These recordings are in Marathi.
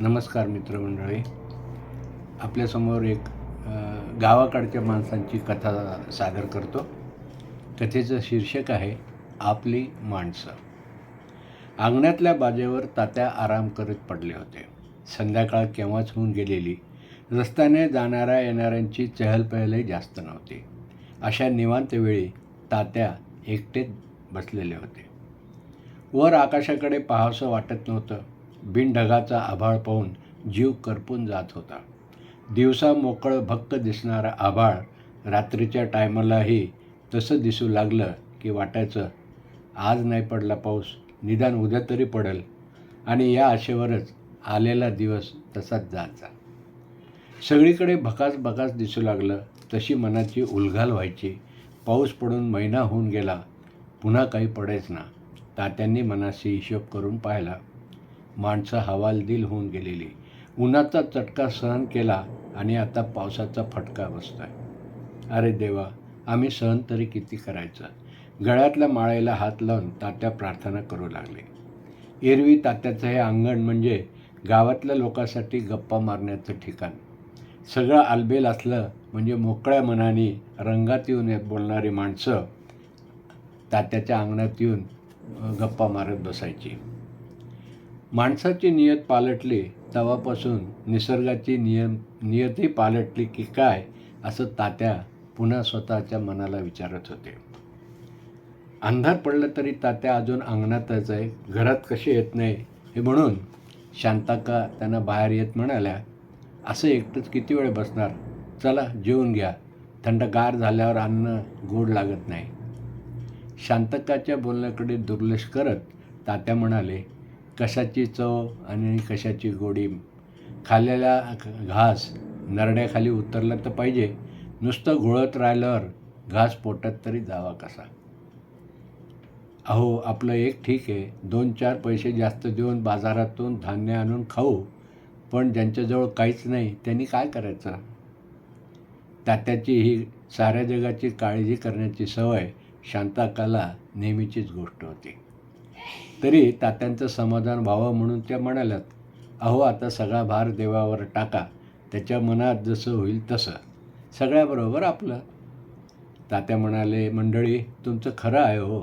नमस्कार मित्रमंडळी. आपल्यासमोर एक गावाकडच्या माणसांची कथा सादर करतो. कथेचं शीर्षक आहे आपली माणसं. अंगणातल्या बाजेवर तात्या आराम करत पडले होते. संध्याकाळ केव्हाच होऊन गेलेली. रस्त्याने जाणाऱ्या येणाऱ्यांची चहलपहलही जास्त नव्हती. अशा निवांत वेळी तात्या एकटेच बसलेले होते. वर आकाशाकडे पाहावसं वाटत नव्हतं. बिनढगाचा आभाळ पाहून जीव करपून जात होता. दिवसा मोकळं भक्क दिसणारं आभाळ रात्रीच्या टायमालाही तसं दिसू लागलं की वाटायचं आज नाही पडला पाऊस, निदान उद्या तरी पडेल. आणि या आशेवरच आलेला दिवस तसाच जायचा. सगळीकडे भकास भकास दिसू लागलं. तशी मनाची उलघाल व्हायची. पाऊस पडून महिना होऊन गेला, पुन्हा काही पडायच ना. तात्यांनी मनाशी हिशोब करून पाहिला. माणसं हवालदिल होऊन गेलेली. उन्हाचा चटका सहन केला आणि आता पावसाचा फटका बसतोय. अरे देवा, आम्ही सहन तरी किती करायचं. गळ्यातल्या माळेला हात लावून तात्या प्रार्थना करू लागले. एरवी तात्याचं हे अंगण म्हणजे गावातल्या लोकांसाठी गप्पा मारण्याचं ठिकाण. सगळं आलबेल असलं म्हणजे मोकळ्या मनाने रंगात येऊन बोलणारी माणसं तात्याच्या अंगणात येऊन गप्पा मारत बसायची. माणसाची नियत पालटली तेव्हापासून निसर्गाची नियतही पालटली की काय, असं तात्या पुन्हा स्वतःच्या मनाला विचारत होते. अंधार पडलं तरी तात्या अजून अंगणातच आहे. घरात कशी येत नाही हे म्हणून शांताक्का त्यांना बाहेर येत म्हणाल्या, असं एकटंच किती वेळ बसणार, चला जेवून घ्या, थंडगार झाल्यावर अन्न गोड लागत नाही. शांतक्काच्या बोलण्याकडे दुर्लक्ष करत तात्या म्हणाले, कशाची चव आणि कशाची गोडी. खाल्लेला घास नरड्याखाली उतरला तर पाहिजे. नुसतं घोळत राहिल्यावर घास पोटात तरी जावा कसा. अहो, आपलं एक ठीक आहे, 2-4 पैसे जास्त देऊन बाजारातून धान्य आणून खाऊ, पण ज्यांच्याजवळ काहीच नाही त्यांनी काय करायचं. तात्याची ही साऱ्या जगाची काळजी करण्याची सवय शांताक्काला नेहमीचीच गोष्ट होती. तरी तात्यांचं समाधान व्हावं म्हणून त्या म्हणाल्यात, अहो आता सगळा भार देवावर टाका, त्याच्या मनात जसं होईल तसं, सगळ्याबरोबर आपलं. तात्या म्हणाले, मंडळी तुमचं खरं आहे हो.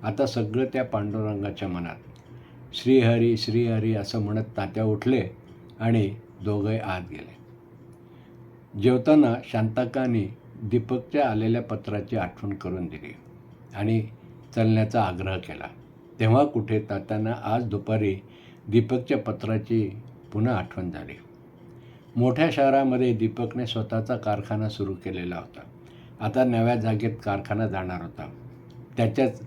आता सगळं त्या पांडुरंगाच्या मनात. श्रीहरी श्रीहरी असं म्हणत तात्या उठले आणि दोघंही आत गेले. जेवताना शांताक्काने दीपकच्या आलेल्या पत्राची आठवण करून दिली आणि चलण्याचा आग्रह केला. तेव्हा कुठे तात्यांना आज दुपारी दीपकच्या पत्राची पुन्हा आठवण झाली. मोठ्या शहरामध्ये दीपकने स्वतःचा कारखाना सुरू केलेला होता. आता नव्या जागेत कारखाना जाणार होता. त्याच्याच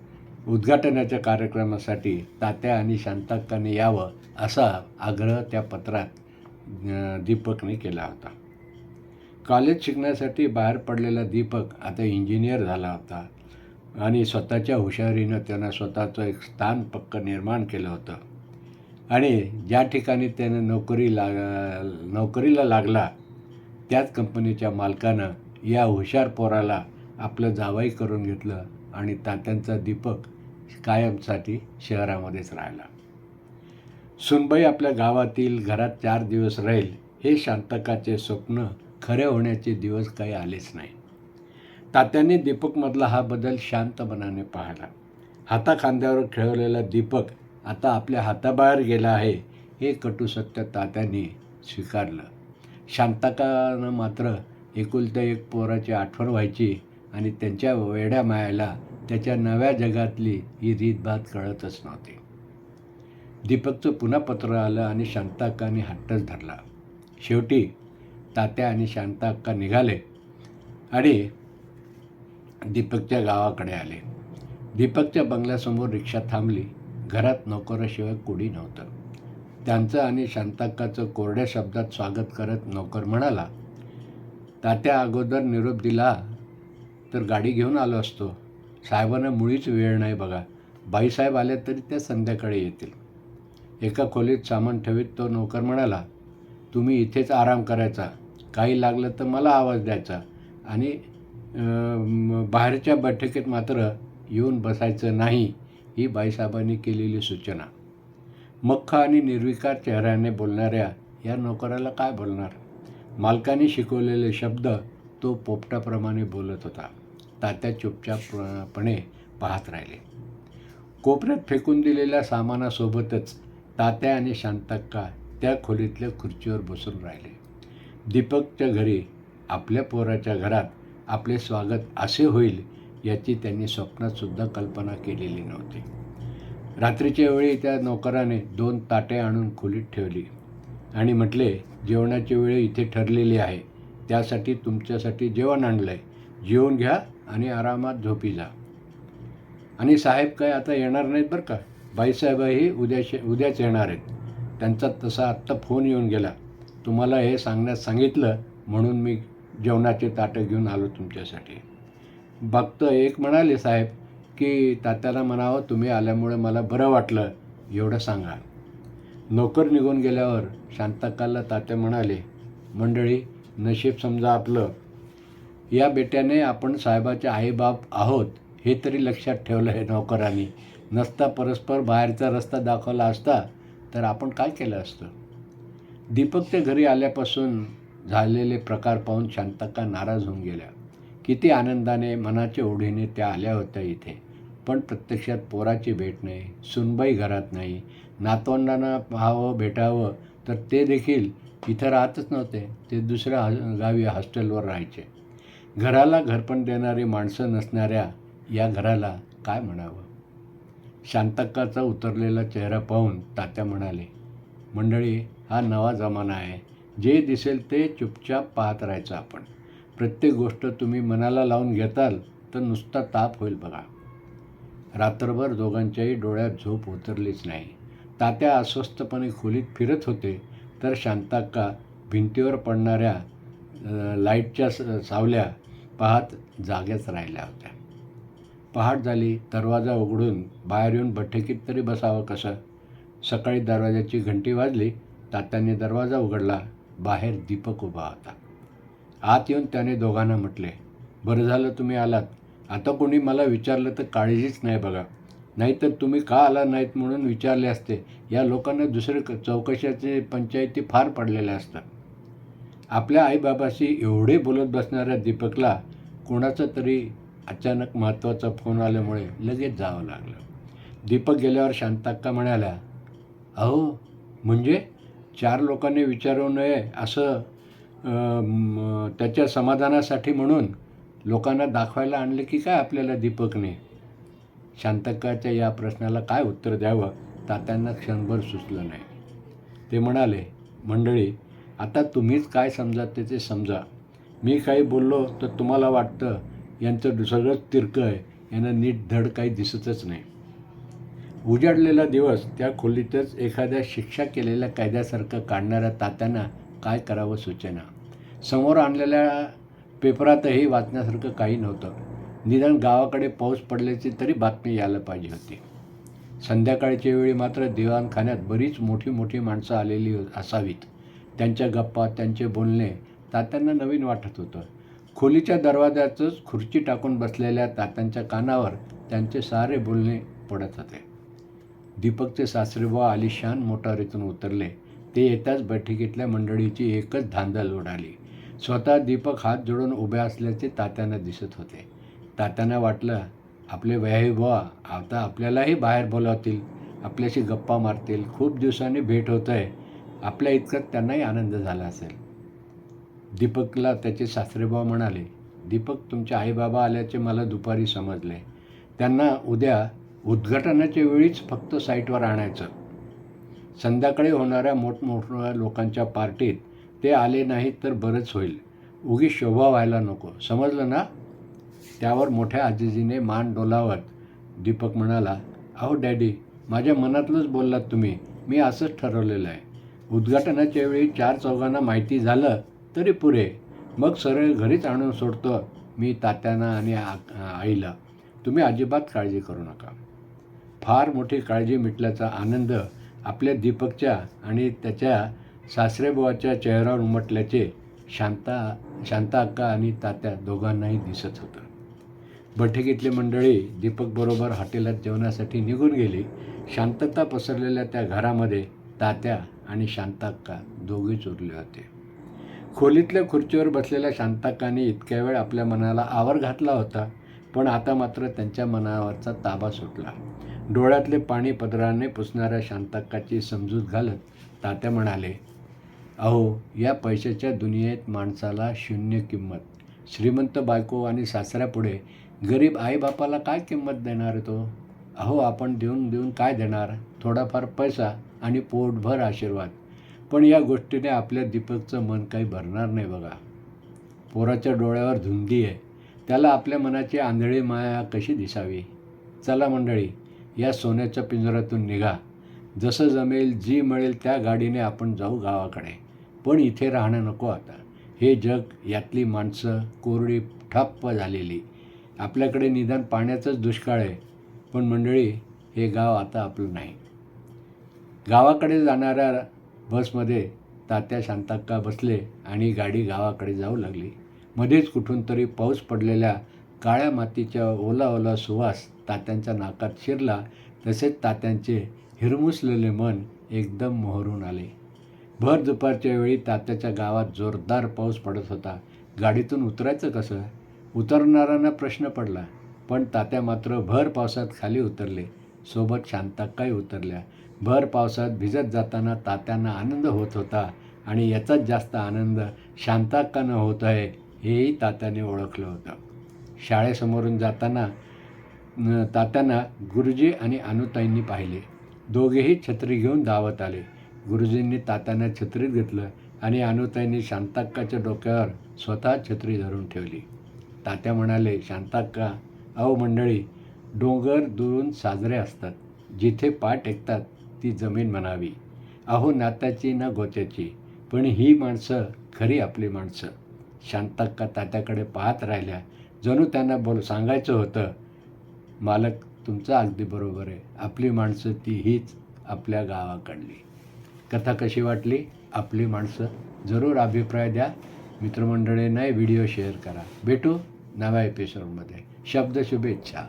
उद्घाटनाच्या कार्यक्रमासाठी तात्या आणि शांताक्काने यावं असा आग्रह त्या पत्रात दीपकने केला होता. कॉलेज शिकण्यासाठी बाहेर पडलेला दीपक आता इंजिनियर झाला होता आणि स्वतःच्या हुशारीनं त्यानं स्वतःचं एक स्थान पक्क निर्माण केलं होतं. आणि ज्या ठिकाणी त्यानं नोकरीला लागला त्याच कंपनीच्या मालकानं या हुशार पोराला आपलं जावई करून घेतलं आणि तात्यांचा दीपक कायमसाठी शहरामध्येच राहिला. सुनबाई आपल्या गावातील घरात 4 दिवस राहील हे शांतकाचे स्वप्न खरे होण्याचे दिवस काही आलेच नाही. तात्यांनी दीपकमधला हा बदल शांत मनाने पाहिला. हाताखांद्यावर खेळवलेला दीपक आता आपल्या हाताबाहेर गेला आहे हे कटू सत्य तात्यांनी स्वीकारलं. शांतकानं मात्र एकुलत्या एक पोराची आठवण व्हायची आणि त्यांच्या वेड्या मायाला त्याच्या नव्या जगातली ही रीतभात कळतच नव्हती. दीपकचं पुन्हा पत्र आलं आणि शांताक्काने हट्टच धरला. शेवटी तात्या आणि शांताक्का निघाले आणि दीपकच्या गावाकडे आले. दीपकच्या बंगल्यासमोर रिक्षा थांबली. घरात नोकराशिवाय कोणी नव्हतं. त्यांचं आणि शांताक्काचं कोरड्या शब्दात स्वागत करत नोकर म्हणाला, तात्या अगोदर निरोप दिला तर गाडी घेऊन आलो असतो. साहेबांना मुळीच वेळ नाही बघा. बाईसाहेब आले तरी त्या संध्याकाळी येतील. एका खोलीत सामान ठेवीत तो नोकर म्हणाला, तुम्ही इथेच आराम करायचा. काही लागलं तर मला आवाज द्यायचा आणि बाहेरच्या बैठकीत मात्र येऊन बसायचं नाही, ही बाईसाहेबांनी केलेली सूचना. मख्ख आणि निर्विकार चेहऱ्याने बोलणाऱ्या या नोकराला काय बोलणार? मालकाने शिकवलेले शब्द तो पोपटाप्रमाणे बोलत होता. तात्या चुपचापपणे पाहत राहिले. कोपऱ्यात फेकून दिलेल्या सामानासोबतच तात्या आणि शांतक्का त्या खोलीतल्या खुर्चीवर बसून राहिले. दीपकच्या घरी, आपल्या पोराच्या घरात आपले स्वागत असे होईल याची त्यांनी स्वप्नातसुद्धा कल्पना केलेली नव्हती. रात्रीच्या वेळी त्या नोकराने 2 ताटे आणून खोलीत ठेवली आणि म्हटले, जेवणाची वेळ इथे ठरलेली आहे, त्यासाठी तुमच्यासाठी जेवण आणलं आहे, जेवून घ्या आणि आरामात झोपी जा. आणि साहेब काय आता येणार नाहीत बरं का, बाईसाहेबही उद्याच येणार आहेत. त्यांचा तसा आत्ता फोन येऊन गेला. तुम्हाला हे सांगण्यास सांगितलं म्हणून मी जेवणाचे ताटं घेऊन आलो तुमच्यासाठी. भक्त एक म्हणाले, साहेब की तात्याला म्हणावं तुम्ही आल्यामुळे मला बरं वाटलं, एवढं सांगा. नोकर निघून गेल्यावर शांतक्काला तात्या म्हणाले, मंडळी, नशीब समजा आपलं, या बेट्याने आपण साहेबाचे आईबाप आहोत हे तरी लक्षात ठेवलं आहे नोकरांनी. नसता परस्पर बाहेरचा रस्ता दाखवला असता तर आपण काय केलं असतं? दीपकच्या घरी आल्यापासून झालेले प्रकार पाहून शांतक्का नाराज होऊन गेल्या. किती आनंदाने, मनाच्या ओढीने त्या आल्या होत्या इथे, पण प्रत्यक्षात पोराची भेट नाही, सुनबाई घरात नाही, नातवंडांना पाहावं भेटावं तर ते देखील इथं राहतच नव्हते. ते दुसऱ्या गावी हॉस्टेलवर राहायचे. घराला घरपण देणारी माणसं नसणाऱ्या या घराला काय म्हणावं? शांतक्काचा उतरलेला चेहरा पाहून तात्या म्हणाले, मंडळी, हा नवा जमाना आहे. जे दिसेल ते चुपचाप पाहत राहायचं आपण. प्रत्येक गोष्ट तुम्ही मनाला लावून घेताल तर नुसता ताप होईल बघा. रात्रभर दोघांच्याही डोळ्यात झोप उतरलीच नाही. तात्या अस्वस्थपणे खोलीत फिरत होते तर शांतक्का भिंतीवर पडणाऱ्या लाईटच्या सावल्या पाहत जाग्याच राहिल्या होत्या. पहाट झाली. दरवाजा उघडून बाहेर येऊन बैठकीत तरी बसावं कसं? सकाळी दरवाजाची घंटी वाजली. तात्याने दरवाजा उघडला. बाहेर दीपक उभा होता. आत येऊन त्याने दोघांना म्हटले, बरं झालं तुम्ही आलात. आता कोणी मला विचारलं तर काळजीच नाही बघा. नाहीतर तुम्ही का आला नाहीत म्हणून विचारले असते. या लोकांना दुसरे चौकशाचे पंचायती फार पडलेल्या असतात. आपल्या आईबाबाशी एवढे बोलत बसणाऱ्या दीपकला कोणाचा तरी अचानक महत्त्वाचा फोन आल्यामुळे लगेच जावं लागलं. दीपक गेल्यावर शांतक्का म्हणाल्या, अहो म्हणजे 4 लोकांनी विचारू नये असं त्याच्या समाधानासाठी म्हणून लोकांना दाखवायला आणले की काय आपल्याला दीपकने? शांतक्काच्या या प्रश्नाला काय उत्तर द्यावं तात्यांना क्षणभर सुचलं नाही. ते म्हणाले, मंडळी, आता तुम्हीच काय समजा ते समजा. मी काही बोललो तर तुम्हाला वाटतं यांचं सगळंच तिरकं आहे, यांना नीट धड काही दिसतच नाही. उजाडलेला दिवस त्या खोलीतच एखाद्या शिक्षा केलेल्या कायद्यासारखं काढणाऱ्या तात्यांना काय करावं सुचेना. समोर आणलेल्या पेपरातही वाचण्यासारखं काही नव्हतं. निदान गावाकडे पाऊस पडल्याची तरी बातमी यायला पाहिजे होती. संध्याकाळच्या वेळी मात्र दिवाणखान्यात बरीच मोठी मोठी माणसं आलेली असावीत. त्यांच्या गप्पा, त्यांचे बोलणे तात्यांना नवीन वाटत होतं. खोलीच्या दरवाजातच खुर्ची टाकून बसलेल्या तात्यांच्या कानावर त्यांचे सारे बोलणे पडत होते. दीपकचे सासरेबुवा आलिशान मोटारीतून उतरले. ते येताच बैठकीतल्या मंडळीची एकच धांदल उडाली. स्वतः दीपक हात जोडून उभे असल्याचे तात्यांना दिसत होते. तात्यांना वाटलं, आपले वयाहीबुवा आता आपल्यालाही बाहेर बोलावतील, आपल्याशी गप्पा मारतील. खूप दिवसांनी भेट होत आहे. आपल्या इतकाच त्यांनाही आनंद झाला असेल. दीपकला त्याचे सासरेबुवा म्हणाले, दीपक, तुमचे आईबाबा आल्याचे मला दुपारी समजले. त्यांना उद्या उद्घाटनाच्या वेळीच फक्त साईटवर आणायचं. संध्याकाळी होणाऱ्या मोठमोठ्या लोकांच्या पार्टीत ते आले नाहीत तर बरंच होईल. उगीच शोभा व्हायला नको, समजलं ना? त्यावर मोठ्या आजीजीने मान डोलावत दीपक म्हणाला, अहो डॅडी, माझ्या मनातलंच बोललात तुम्ही. मी असंच ठरवलेलं आहे. उद्घाटनाच्या वेळी 4-4 माहिती झालं तरी पुरे. मग सरळ घरीच आणून सोडतो मी तात्यांना आणि आईला. तुम्ही अजिबात काळजी करू नका. फार मोठी काळजी मिटल्याचा आनंद आपल्या दीपकच्या आणि त्याच्या सासरेबुवाच्या चेहऱ्यावर उमटल्याचे शांता अक्का आणि तात्या दोघांनाही दिसत होतं. बैठकीतली मंडळी दीपकबरोबर हॉटेलात जेवणासाठी निघून गेली. शांतता पसरलेल्या त्या घरामध्ये तात्या आणि शांताक्का दोघेच उरले होते. खोलीतल्या खुर्चीवर बसलेल्या शांताक्काने इतक्या वेळ आपल्या मनाला आवर घातला होता, पण आता मात्र त्यांच्या मनावरचा ताबा सुटला. डोळ्यातले पाणी पदराने पुसणाऱ्या शांताक्काची समजूत घालत तात्या म्हणाले, अहो, या पैशाच्या दुनियेत माणसाला शून्य किंमत. श्रीमंत बायको आणि सासऱ्यापुढे गरीब आईबापाला काय किंमत देणार तो? अहो, आपण देऊन देऊन काय देणार? थोडाफार पैसा आणि पोटभर आशीर्वाद. पण या गोष्टीने आपल्या दीपकचं मन काही भरणार नाही बघा. पोराच्या डोळ्यावर धुंदी आहे, त्याला आपल्या मनाची आंधळी माया कशी दिसावी? चला मंडळी, या सोन्याच्या पिंजऱ्यातून निघा. जसं जमेल, जी मिळेल त्या गाडीने आपण जाऊ गावाकडे. पण इथे राहणं नको आता. हे जग, यातली माणसं कोरडी ठप्प झालेली. आपल्याकडे निदान पाण्याचंच दुष्काळ आहे. पण मंडळी, हे गाव आता आपलं नाही. गावाकडे जाणाऱ्या बसमध्ये तात्या शांताक्का बसले आणि गाडी गावाकडे जाऊ लागली. मध्येच कुठून तरी पाऊस पडलेल्या काळ्या मातीच्या ओला ओला सुवास तात्यांच्या नाकात शिरला. तसेच तात्यांचे हिरमुसलेले मन एकदम मोहरून आले. भर दुपारच्या वेळी तात्याच्या गावात जोरदार पाऊस पडत होता. गाडीतून उतरायचं कसं? उतरणाऱ्यांना प्रश्न पडला. पण तात्या मात्र भर पावसात खाली उतरले. सोबत शांताक्काही उतरल्या. भर पावसात भिजत जाताना तात्यांना आनंद होत होता आणि याचाच जास्त आनंद शांताक्कानं होत आहे हेही तात्याने ओळखलं होतं. शाळेसमोरून जाताना तात्यांना गुरुजी आणि अनुताईंनी पाहिले. दोघेही छत्री घेऊन धावत आले. गुरुजींनी तात्यांना छत्रीत घेतलं आणि अनुताईंनी शांताक्काच्या डोक्यावर स्वतः छत्री धरून ठेवली. तात्या म्हणाले, शांताक्का, अहो मंडळी, डोंगर दुरून साजरे असतात. जिथे पाय टेकतात ती जमीन म्हणावी. अहो, नात्याची ना गोत्याची, पण ही माणसं खरी आपली माणसं. शांताक्का तात्याकडे पाहत राहिल्या. जणू त्यांना सांगायचं होतं, मालक, तुमचं अगदी बरोबर आहे. आपली माणसं ती हीच आपल्या गावाकडली. कथा कशी वाटली? आपली माणसं जरूर अभिप्राय द्या. मित्रमंडळींनाही व्हिडिओ शेअर करा. भेटू नव्या एपिसोडमध्ये. शब्द शुभेच्छा.